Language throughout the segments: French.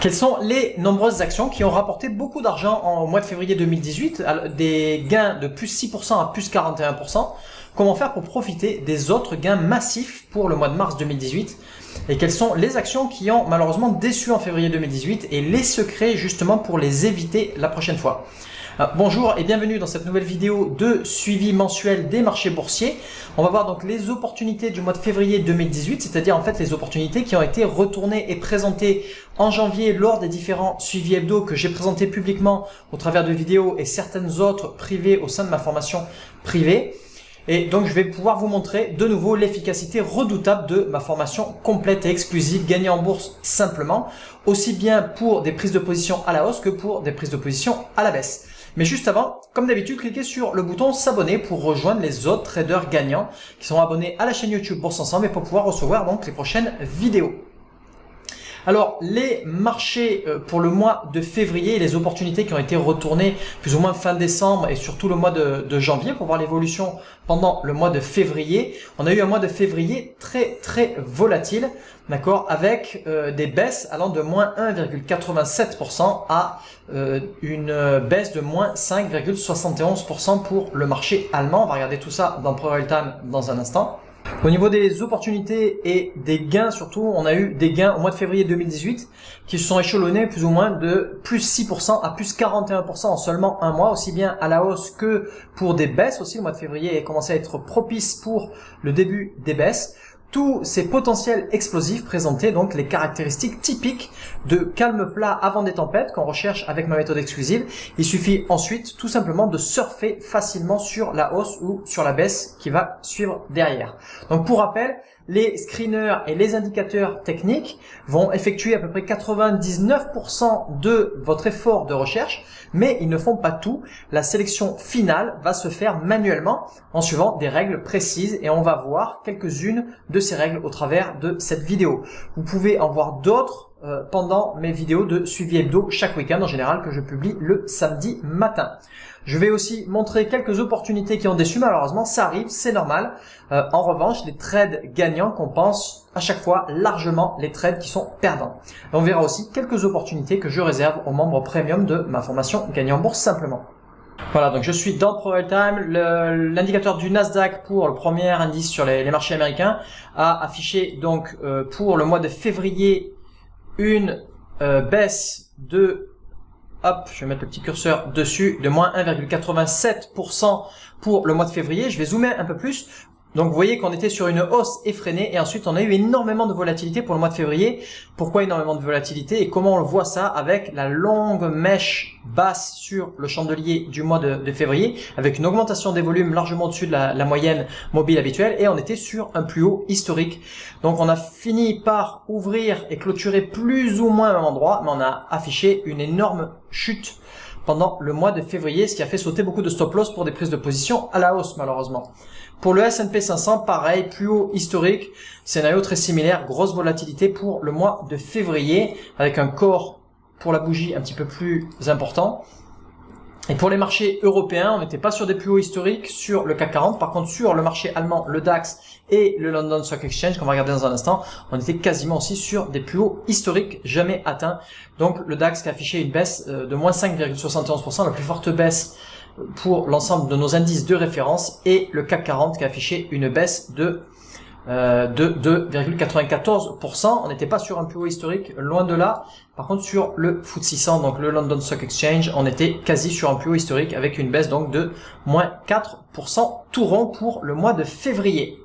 Quelles sont les nombreuses actions qui ont rapporté beaucoup d'argent au mois de février 2018, des gains de plus 6% à plus 41%? Comment faire pour profiter des autres gains massifs pour le mois de mars 2018? Et quelles sont les actions qui ont malheureusement déçu en février 2018 et les secrets justement pour les éviter la prochaine fois? Bonjour et bienvenue dans cette nouvelle vidéo de suivi mensuel des marchés boursiers. On va voir donc les opportunités du mois de février 2018, c'est-à-dire en fait les opportunités qui ont été retournées et présentées en janvier lors des différents suivis hebdo que j'ai présentés publiquement au travers de vidéos et certaines autres privées au sein de ma formation privée. Et donc, je vais pouvoir vous montrer de nouveau l'efficacité redoutable de ma formation complète et exclusive Gagner en bourse simplement, aussi bien pour des prises de position à la hausse que pour des prises de position à la baisse. Mais juste avant, comme d'habitude, cliquez sur le bouton s'abonner pour rejoindre les autres traders gagnants qui sont abonnés à la chaîne YouTube Bourse Ensemble et pour pouvoir recevoir donc les prochaines vidéos. Alors, les marchés pour le mois de février, les opportunités qui ont été retournées plus ou moins fin décembre et surtout le mois de janvier pour voir l'évolution pendant le mois de février. On a eu un mois de février très volatile, d'accord, avec des baisses allant de moins 1,87% à une baisse de moins 5,71% pour le marché allemand. On va regarder tout ça dans Pro Time dans un instant. Au niveau des opportunités et des gains surtout, on a eu des gains au mois de février 2018 qui se sont échelonnés plus ou moins de plus 6% à plus 41% en seulement un mois, aussi bien à la hausse que pour des baisses aussi. Le mois de février a commencé à être propice pour le début des baisses. Tous ces potentiels explosifs présentaient donc les caractéristiques typiques de calme plat avant des tempêtes qu'on recherche avec ma méthode exclusive. Il suffit ensuite tout simplement de surfer facilement sur la hausse ou sur la baisse qui va suivre derrière. Donc pour rappel, les screeners et les indicateurs techniques vont effectuer à peu près 99% de votre effort de recherche, mais ils ne font pas tout. La sélection finale va se faire manuellement en suivant des règles précises et on va voir quelques-unes de ces règles au travers de cette vidéo. Vous pouvez en voir d'autres pendant mes vidéos de suivi hebdo chaque week-end en général que je publie le samedi matin. Je vais aussi montrer quelques opportunités qui ont déçu, malheureusement ça arrive, c'est normal. En revanche, les trades gagnants compensent à chaque fois largement les trades qui sont perdants. Et on verra aussi quelques opportunités que je réserve aux membres premium de ma formation Gagner en bourse simplement. Voilà, donc je suis dans Pro Time. L'indicateur du Nasdaq pour le premier indice sur les marchés américains a affiché donc pour le mois de février une baisse de, hop, je vais mettre le petit curseur dessus, de moins 1,87% pour le mois de février. Je vais zoomer un peu plus. Donc vous voyez qu'on était sur une hausse effrénée et ensuite on a eu énormément de volatilité pour le mois de février. Pourquoi énormément de volatilité et comment on le voit ça avec la longue mèche basse sur le chandelier du mois de février avec une augmentation des volumes largement au-dessus de la moyenne mobile habituelle et on était sur un plus haut historique. Donc on a fini par ouvrir et clôturer plus ou moins au même endroit mais on a affiché une énorme chute pendant le mois de février, ce qui a fait sauter beaucoup de stop-loss pour des prises de position à la hausse malheureusement. Pour le S&P 500, pareil, plus haut historique, scénario très similaire, grosse volatilité pour le mois de février, avec un corps pour la bougie un petit peu plus important. Et pour les marchés européens, on n'était pas sur des plus hauts historiques sur le CAC 40. Par contre, sur le marché allemand, le DAX et le London Stock Exchange, qu'on va regarder dans un instant, on était quasiment aussi sur des plus hauts historiques jamais atteints. Donc, le DAX qui a affiché une baisse de moins 5,71%, la plus forte baisse pour l'ensemble de nos indices de référence, et le CAC 40 qui a affiché une baisse de 2,94%. On n'était pas sur un plus haut historique, loin de là. Par contre, sur le FTSE 600, donc le London Stock Exchange, on était quasi sur un plus haut historique avec une baisse donc de moins 4% tout rond pour le mois de février.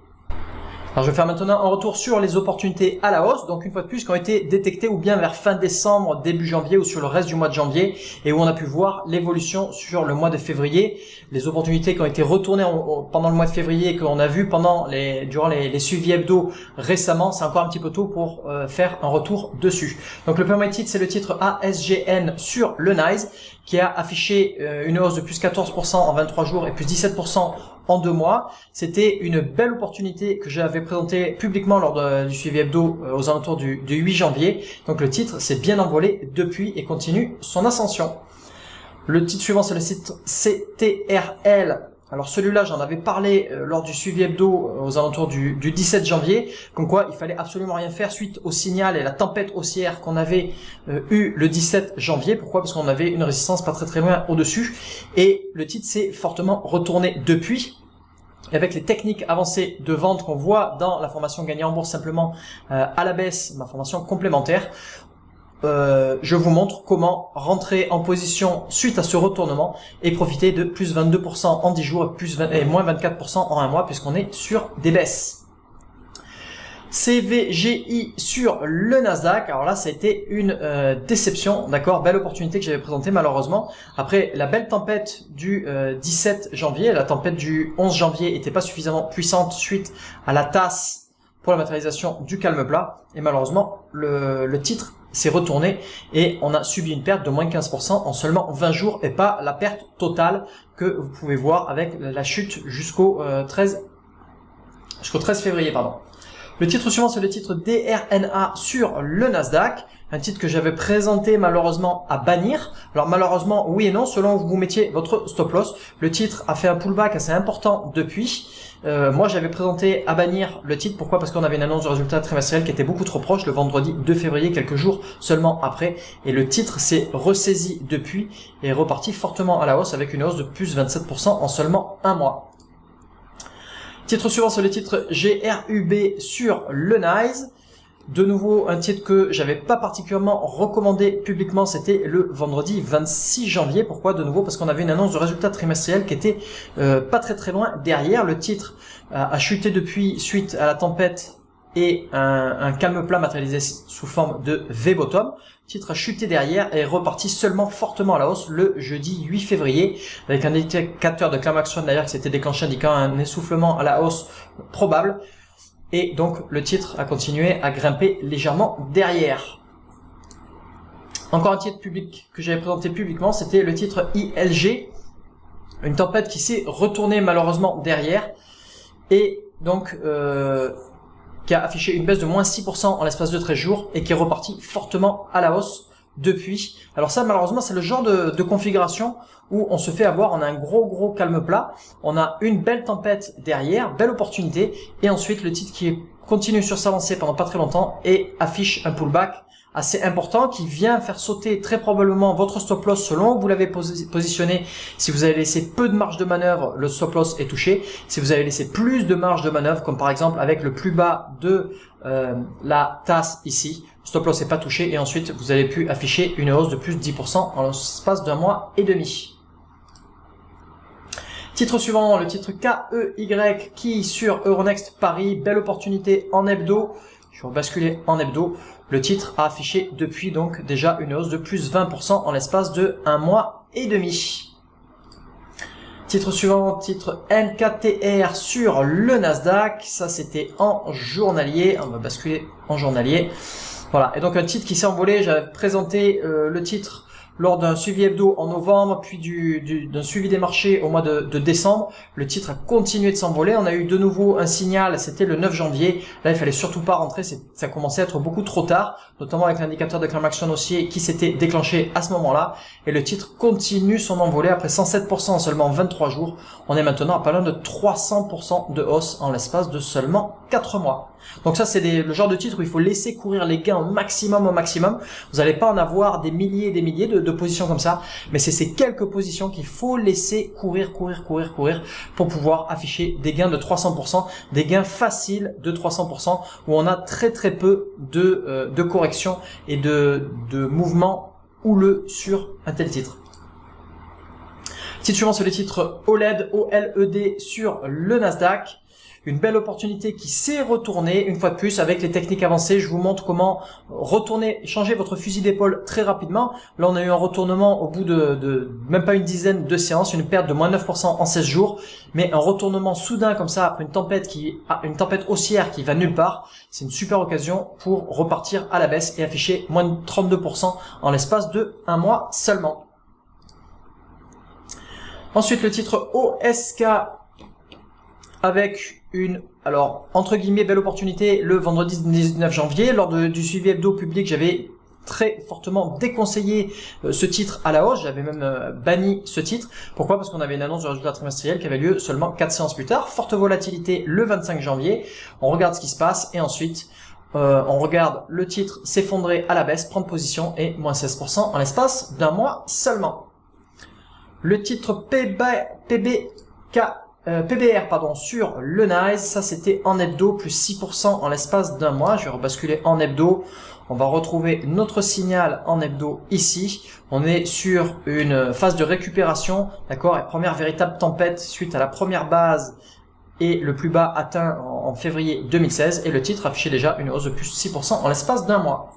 Alors je vais faire maintenant un retour sur les opportunités à la hausse, donc une fois de plus qui ont été détectées ou bien vers fin décembre, début janvier ou sur le reste du mois de janvier et où on a pu voir l'évolution sur le mois de février, les opportunités qui ont été retournées pendant le mois de février et qu'on a vu durant les suivis hebdo récemment, c'est encore un petit peu tôt pour faire un retour dessus. Donc le premier titre c'est le titre ASGN sur le NYSE qui a affiché une hausse de plus 14% en 23 jours et plus 17% en 2 mois. C'était une belle opportunité que j'avais présentée publiquement lors du suivi hebdo aux alentours du 8 janvier. Donc le titre s'est bien envolé depuis et continue son ascension. Le titre suivant c'est le titre CTRL Alors celui-là, j'en avais parlé lors du suivi hebdo aux alentours du 17 janvier, comme quoi il fallait absolument rien faire suite au signal et la tempête haussière qu'on avait eu le 17 janvier. Pourquoi? Parce qu'on avait une résistance pas très loin au-dessus, et le titre s'est fortement retourné depuis. Et avec les techniques avancées de vente qu'on voit dans la formation Gagner en bourse simplement à la baisse, ma formation complémentaire, je vous montre comment rentrer en position suite à ce retournement et profiter de plus 22% en 10 jours et moins 24% en un mois, puisqu'on est sur des baisses. CVGI sur le Nasdaq. Alors là, ça a été une déception, d'accord, belle opportunité que j'avais présentée malheureusement. Après la belle tempête du 17 janvier, la tempête du 11 janvier était pas suffisamment puissante suite à la tasse pour la matérialisation du calme plat, et malheureusement le titre s'est retourné et on a subi une perte de moins 15% en seulement 20 jours et pas la perte totale que vous pouvez voir avec la chute jusqu'au 13 février, pardon. Le titre suivant, c'est le titre DRNA sur le Nasdaq, un titre que j'avais présenté malheureusement à bannir. Alors malheureusement, oui et non, selon où vous mettiez votre stop loss. Le titre a fait un pullback assez important depuis. Moi, j'avais présenté à bannir le titre. Pourquoi? Parce qu'on avait une annonce de résultat trimestriel qui était beaucoup trop proche, le vendredi 2 février, quelques jours seulement après. Et le titre s'est ressaisi depuis et est reparti fortement à la hausse avec une hausse de plus 27% en seulement un mois. Titre suivant, c'est le titre GRUB sur le NYSE. De nouveau, un titre que j'avais pas particulièrement recommandé publiquement, c'était le vendredi 26 janvier. Pourquoi? De nouveau, parce qu'on avait une annonce de résultat trimestriel qui était pas très loin derrière. Le titre a chuté depuis suite à la tempête et un calme plat matérialisé sous forme de V-bottom. Le titre a chuté derrière et est reparti seulement fortement à la hausse le jeudi 8 février avec un indicateur de Clamaxon d'ailleurs qui s'était déclenché indiquant un essoufflement à la hausse probable. Et donc le titre a continué à grimper légèrement derrière. Encore un titre public que j'avais présenté publiquement, c'était le titre ILG. Une tempête qui s'est retournée malheureusement derrière et donc qui a affiché une baisse de moins 6% en l'espace de 13 jours et qui est reparti fortement à la hausse depuis. Alors ça, malheureusement, c'est le genre de configuration où on se fait avoir, on a un gros calme plat, on a une belle tempête derrière, belle opportunité, et ensuite le titre qui continue sur sa lancée pendant pas très longtemps et affiche un pullback assez important qui vient faire sauter très probablement votre stop loss selon où vous l'avez positionné. Si vous avez laissé peu de marge de manœuvre, le stop loss est touché. Si vous avez laissé plus de marge de manœuvre, comme par exemple avec le plus bas de la tasse ici, le stop loss n'est pas touché et ensuite vous avez pu afficher une hausse de plus de 10% en l'espace d'un mois et demi. Titre suivant, le titre KEY qui sur Euronext Paris, belle opportunité en hebdo. Je vais basculer en hebdo. Le titre a affiché depuis donc déjà une hausse de plus 20% en l'espace de un mois et demi. Titre suivant, titre NKTR sur le Nasdaq. Ça c'était en journalier. On va basculer en journalier. Voilà. Et donc un titre qui s'est envolé. J'avais présenté le titre lors d'un suivi hebdo en novembre, puis d'un suivi des marchés au mois de décembre. Le titre a continué de s'envoler. On a eu de nouveau un signal, c'était le 9 janvier. Là, il fallait surtout pas rentrer, ça commençait à être beaucoup trop tard, notamment avec l'indicateur de Clamaxon haussier qui s'était déclenché à ce moment-là. Et le titre continue son envolée après 107% en seulement 23 jours. On est maintenant à pas loin de 300% de hausse en l'espace de seulement 4 mois. Donc ça, c'est le genre de titre où il faut laisser courir les gains au maximum. Vous n'allez pas en avoir des milliers et des milliers de positions comme ça, mais c'est ces quelques positions qu'il faut laisser courir pour pouvoir afficher des gains de 300%, des gains faciles de 300%, où on a très peu de corrections et de mouvements houleux sur un tel titre. Titre suivant, c'est le titre OLED, OLED sur le Nasdaq. Une belle opportunité qui s'est retournée une fois de plus avec les techniques avancées. Je vous montre comment changer votre fusil d'épaule très rapidement. Là, on a eu un retournement au bout de même pas une dizaine de séances, une perte de moins 9% en 16 jours, mais un retournement soudain comme ça après une tempête haussière qui va nulle part. C'est une super occasion pour repartir à la baisse et afficher moins de 32% en l'espace de un mois seulement. Ensuite, le titre OSK avec une, alors, entre guillemets, belle opportunité le vendredi 19 janvier. Lors du suivi hebdo public, j'avais très fortement déconseillé ce titre à la hausse. J'avais même banni ce titre. Pourquoi? Parce qu'on avait une annonce du résultat trimestriel qui avait lieu seulement 4 séances plus tard. Forte volatilité le 25 janvier. On regarde ce qui se passe et ensuite on regarde le titre s'effondrer à la baisse, prendre position et moins 16% en l'espace d'un mois seulement. Le titre PBR sur le NYSE, ça c'était en hebdo, plus 6% en l'espace d'un mois. Je vais rebasculer en hebdo. On va retrouver notre signal en hebdo ici. On est sur une phase de récupération, d'accord, et première véritable tempête suite à la première base et le plus bas atteint en février 2016. Et le titre affichait déjà une hausse de plus 6% en l'espace d'un mois.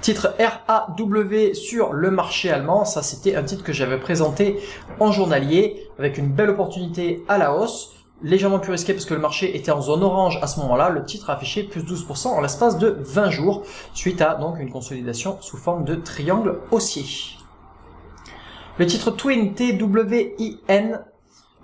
Titre RAW sur le marché allemand, ça c'était un titre que j'avais présenté en journalier avec une belle opportunité à la hausse, légèrement plus risqué parce que le marché était en zone orange à ce moment-là. Le titre a affiché plus 12% en l'espace de 20 jours suite à donc une consolidation sous forme de triangle haussier. Le titre Twin TWIN,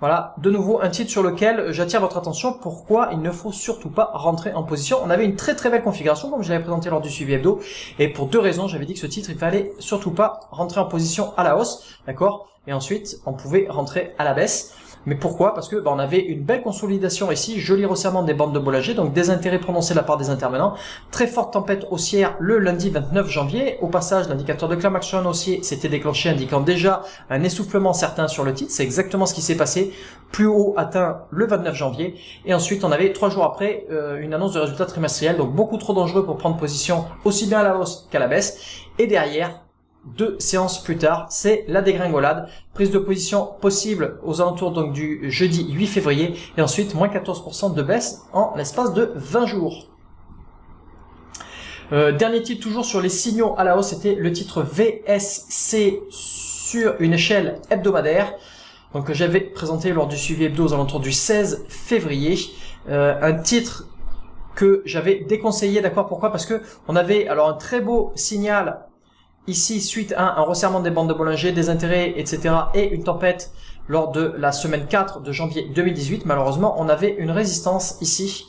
voilà, de nouveau un titre sur lequel j'attire votre attention. Pourquoi il ne faut surtout pas rentrer en position. On avait une très belle configuration comme je l'avais présenté lors du suivi hebdo, et pour deux raisons j'avais dit que ce titre il fallait surtout pas rentrer en position à la hausse, d'accord, et ensuite on pouvait rentrer à la baisse. Mais pourquoi? Parce que on avait une belle consolidation ici, joli resserrement des bandes de Bollinger, donc des intérêts prononcés de la part des intervenants, très forte tempête haussière le lundi 29 janvier. Au passage, l'indicateur de Clamaction haussier s'était déclenché, indiquant déjà un essoufflement certain sur le titre. C'est exactement ce qui s'est passé, plus haut atteint le 29 janvier. Et ensuite, on avait 3 jours après une annonce de résultats trimestriels, donc beaucoup trop dangereux pour prendre position aussi bien à la hausse qu'à la baisse. Et derrière, 2 séances plus tard, c'est la dégringolade, prise de position possible aux alentours donc du jeudi 8 février et ensuite moins 14% de baisse en l'espace de 20 jours. Dernier titre toujours sur les signaux à la hausse, c'était le titre VSC sur une échelle hebdomadaire, donc que j'avais présenté lors du suivi hebdo aux alentours du 16 février. Un titre que j'avais déconseillé, d'accord, pourquoi? Parce que on avait alors un très beau signal ici, suite à un resserrement des bandes de Bollinger, des intérêts, etc. et une tempête lors de la semaine 4 de janvier 2018. Malheureusement, on avait une résistance ici,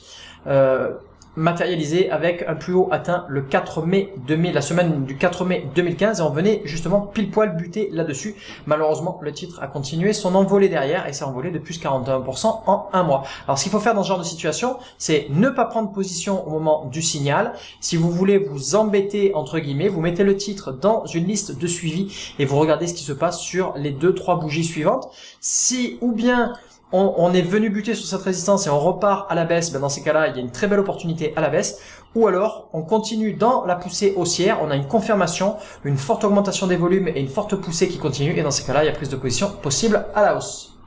matérialisée avec un plus haut atteint le 4 mai 2000, la semaine du 4 mai 2015, et on venait justement pile poil buter là-dessus. Malheureusement, le titre a continué son envolée derrière et s'est envolé de plus 41% en un mois. Alors, ce qu'il faut faire dans ce genre de situation, c'est ne pas prendre position au moment du signal. Si vous voulez vous embêter, entre guillemets, vous mettez le titre dans une liste de suivi et vous regardez ce qui se passe sur les 2-3 bougies suivantes. Si, ou bien, on est venu buter sur cette résistance et on repart à la baisse, ben dans ces cas-là, il y a une très belle opportunité à la baisse. Ou alors, on continue dans la poussée haussière, on a une confirmation, une forte augmentation des volumes et une forte poussée qui continue. Et dans ces cas-là, il y a prise de position possible à la hausse.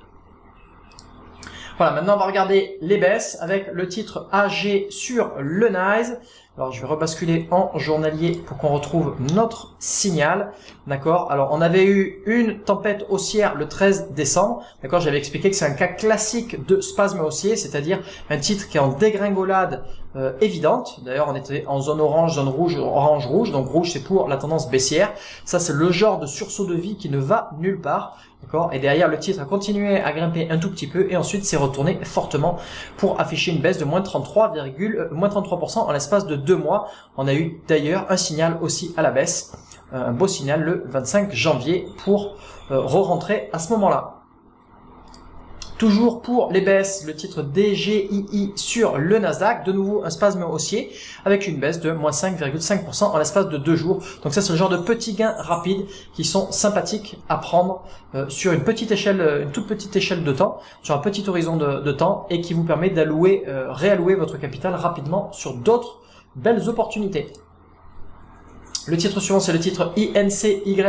Voilà, maintenant on va regarder les baisses avec le titre AG sur le NYSE. Alors je vais rebasculer en journalier pour qu'on retrouve notre signal, d'accord. Alors on avait eu une tempête haussière le 13 décembre, d'accord. J'avais expliqué que c'est un cas classique de spasme haussier, c'est-à-dire un titre qui est en dégringolade évidente. D'ailleurs on était en zone orange, zone rouge, orange, rouge, donc rouge c'est pour la tendance baissière. Ça c'est le genre de sursaut de vie qui ne va nulle part. D'accord. Et derrière, le titre a continué à grimper un tout petit peu et ensuite s'est retourné fortement pour afficher une baisse de moins 33% en l'espace de 2 mois. On a eu d'ailleurs un signal aussi à la baisse, un beau signal le 25 janvier pour re-rentrer à ce moment-là. Toujours pour les baisses, le titre DGII sur le Nasdaq, de nouveau un spasme haussier avec une baisse de moins 5,5% en l'espace de 2 jours. Donc ça c'est le genre de petits gains rapides qui sont sympathiques à prendre sur une petite échelle, une toute petite échelle de temps, sur un petit horizon de temps et qui vous permet d'allouer, réallouer votre capital rapidement sur d'autres belles opportunités. Le titre suivant c'est le titre INCY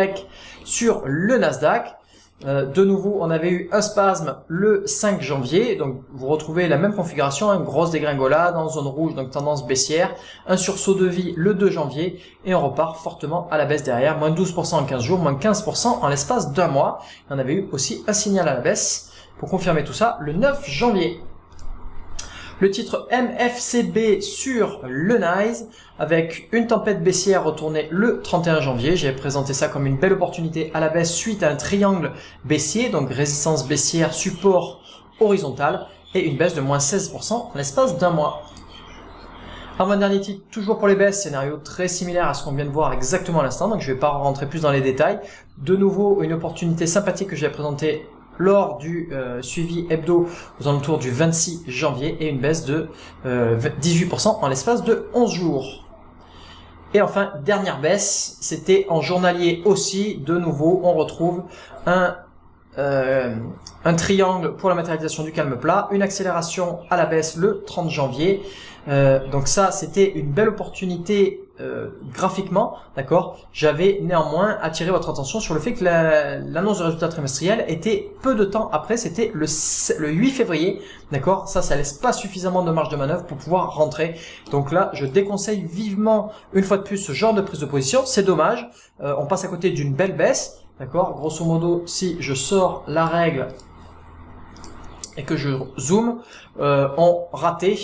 sur le Nasdaq. De nouveau, on avait eu un spasme le 5 janvier, donc vous retrouvez la même configuration, une grosse dégringolade en zone rouge, donc tendance baissière, un sursaut de vie le 2 janvier, et on repart fortement à la baisse derrière, moins 12% en 15 jours, moins 15% en l'espace d'un mois. On avait eu aussi un signal à la baisse, pour confirmer tout ça, le 9 janvier. Le titre MFCB sur le NYSE avec une tempête baissière retournée le 31 janvier. J'ai présenté ça comme une belle opportunité à la baisse suite à un triangle baissier, donc résistance baissière, support horizontal et une baisse de moins 16% en l'espace d'un mois. Avant-dernier titre, toujours pour les baisses, scénario très similaire à ce qu'on vient de voir exactement à l'instant, donc je vais pas rentrer plus dans les détails. De nouveau, une opportunité sympathique que j'ai présentée lors du suivi hebdo aux alentours du 26 janvier et une baisse de 18% en l'espace de 11 jours. Et enfin, dernière baisse, c'était en journalier aussi. De nouveau, on retrouve un triangle pour la matérialisation du calme plat, une accélération à la baisse le 30 janvier. Donc ça, c'était une belle opportunité graphiquement, d'accord. J'avais néanmoins attiré votre attention sur le fait que l'annonce de résultats trimestriels était peu de temps après, c'était le 8 février, d'accord. Ça laisse pas suffisamment de marge de manœuvre pour pouvoir rentrer. Donc là, je déconseille vivement, une fois de plus, ce genre de prise de position. C'est dommage, on passe à côté d'une belle baisse, d'accord. Grosso modo, si je sors la règle et que je zoome, on raté,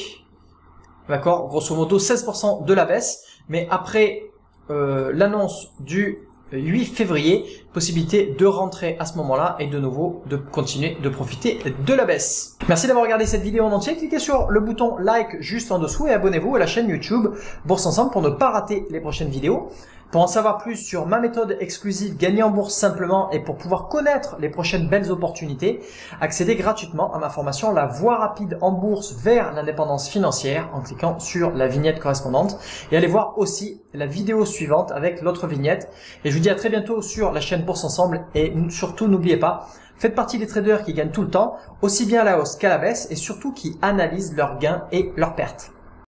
d'accord, grosso modo 16% de la baisse, mais après l'annonce du 8 février, possibilité de rentrer à ce moment-là et de nouveau de continuer de profiter de la baisse. Merci d'avoir regardé cette vidéo en entier. Cliquez sur le bouton like juste en dessous et abonnez-vous à la chaîne YouTube Bourse Ensemble pour ne pas rater les prochaines vidéos. Pour en savoir plus sur ma méthode exclusive Gagner en bourse simplement et pour pouvoir connaître les prochaines belles opportunités, accédez gratuitement à ma formation La Voie rapide en bourse vers l'indépendance financière en cliquant sur la vignette correspondante et allez voir aussi la vidéo suivante avec l'autre vignette. Et je vous dis à très bientôt sur la chaîne Bourse Ensemble et surtout n'oubliez pas, faites partie des traders qui gagnent tout le temps, aussi bien à la hausse qu'à la baisse et surtout qui analysent leurs gains et leurs pertes.